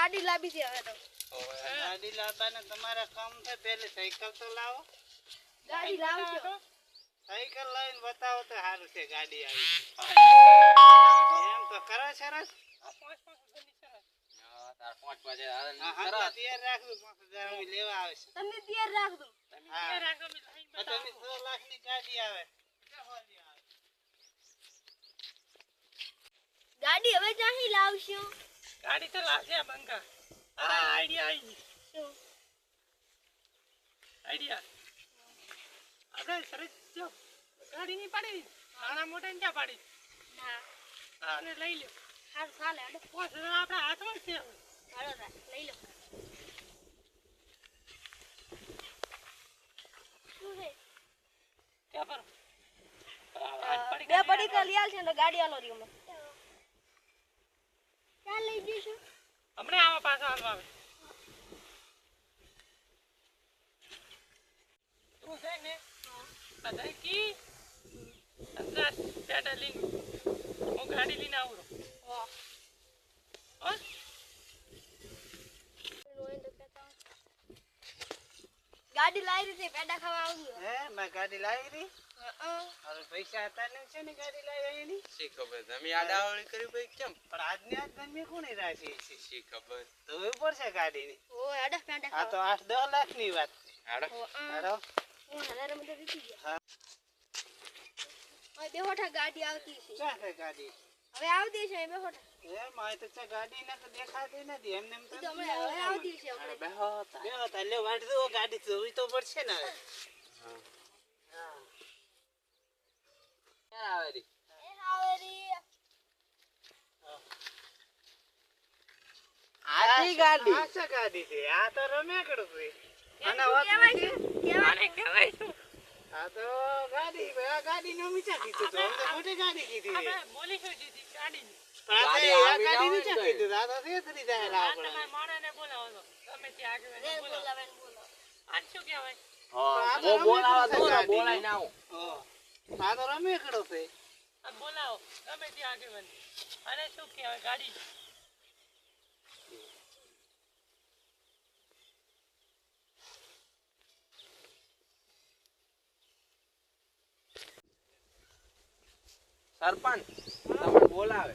ગાડી લાવી છે હવે તો ગાડી લાવવાના તમારા કામ છે પહેલે સાયકલ તો લાવો ગાડી લાવજો સાયકલ લઈને બતાવો તો સારું છે ગાડી આવી એમ તો કરો સરસ તાર 5 વાગે હાલ હા તૈયાર રાખજો 5000 હું લેવા આવે છે તમે તૈયાર રાખજો તમે તૈયાર રાખો તમે 6 લાખની ગાડી આવે ગાડી હવે ક્યાંથી લાવશો ગાડી તો લાવશે બંકા આ આઈડિયા આવી શું આઈડિયા આપણે સરસ જો ગાડી ની પાડી નાના મોટા ને ક્યાં પાડી ના આને લઈ લ્યો હારું ચાલે અડો 5000 આપણા હાથમાં જ છે હાલો લઈ લો શું છે ક્યાં પર બે પડી કે લઈ આલ છે તો ગાડી આલો રહ્યો ક્યાં લઈ જઈશું હમણાં આવા પાછો હાલવા આવે તું છે ને બધા કી અંદર પેડલિંગ હું ગાડી લઈને આવું વાહ હો ગાડી લાવી રીતે પેડા ખાવા આવ્યું હે મેં ગાડી લાવી રી હા હવે પૈસા હતા ને છે ને ગાડી લાવી એની શી ખબર તમે આડાવળી કરી ભાઈ કેમ પણ આજની આજ તમે કોની રાખી છે શી ખબર તો ઉપર છે ગાડીની ઓય અડા પેડા આ તો ખાવા 8-10 લાખની વાત આડો હાલો હું હજાર માં દીધી ગયા હા ઓય બેહોઠા ગાડી આવતી છે ક્યાં છે ગાડી હવે આવતી છે બેહોઠા એ માય તો છે ગાડી ને તો દેખાતી નથી એમને એમ તો હમણાં હવે આવતી છે અરે હમણાં બેહો તા બેહો તાલે વાટ દો ગાડી જોવી તો પડશે ને હવે હા ક્યાં આવે રી એ હાવરી આજી ગાડી આ છે ગાડી છે આ તો રમેકડું છે આના શું વાત કહેવાય છે નથી. આને કહેવાય શું આ તો ગાડી આ ગાડી નો મીચા કીધું તો અમને મોટી ગાડી કીધી આપણે બોલીશું દીધી ગાડીની પણ આ ગાડી આ આવી ગાડી ના નીચે હોય ને કીધું આ તો થેતરી જાય આ લાવ તમારા માણસને બોલાવો તો ગમે ત્યાં આગળ રે બોલાવો બોલાવે ને બોલાવે આને શું કહેવાય હા તો હું બોલાવા રમેકડું છે દો ને ગાડી. બોલાઈ ના આવું આ તો રમેકડો છે આ બોલાવો ગમે ત્યાં આગળ આને શું કહેવાય ગાડી સરપંચ તમને બોલાવે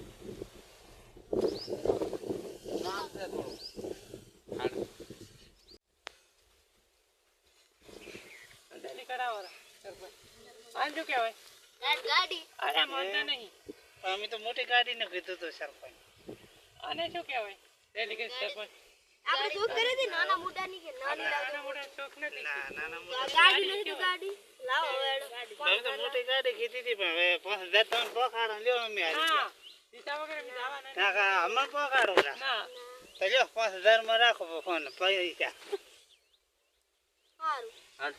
નામ છે થોડું આડો ડેલી કરાવવાળા સરપંચ આને શું કહેવાય ગાડી અરે માનતા નહીં અમે તો મોટી ગાડી ને કીધું તો સરપંચ આને શું કહેવાય ડેલી કે સરપંચ આપણે શોખ કરી હતી નાના મોટા ની કે નાની નાના મોટા શોખ નથી ના નાના લાવ મોટા ગાડી નથી તો ગાડી લાવો હવે અમે તો મોટી ગાડી કીધી હતી પણ હવે 5000 તમે પખાડો લ્યો અમે હારી હા દીધા વગર અમે જવાના નહીં. કાકા અમે પખાડો ના તો લ્યો 5000 માં રાખો ફોન પૈસા સારું હાલ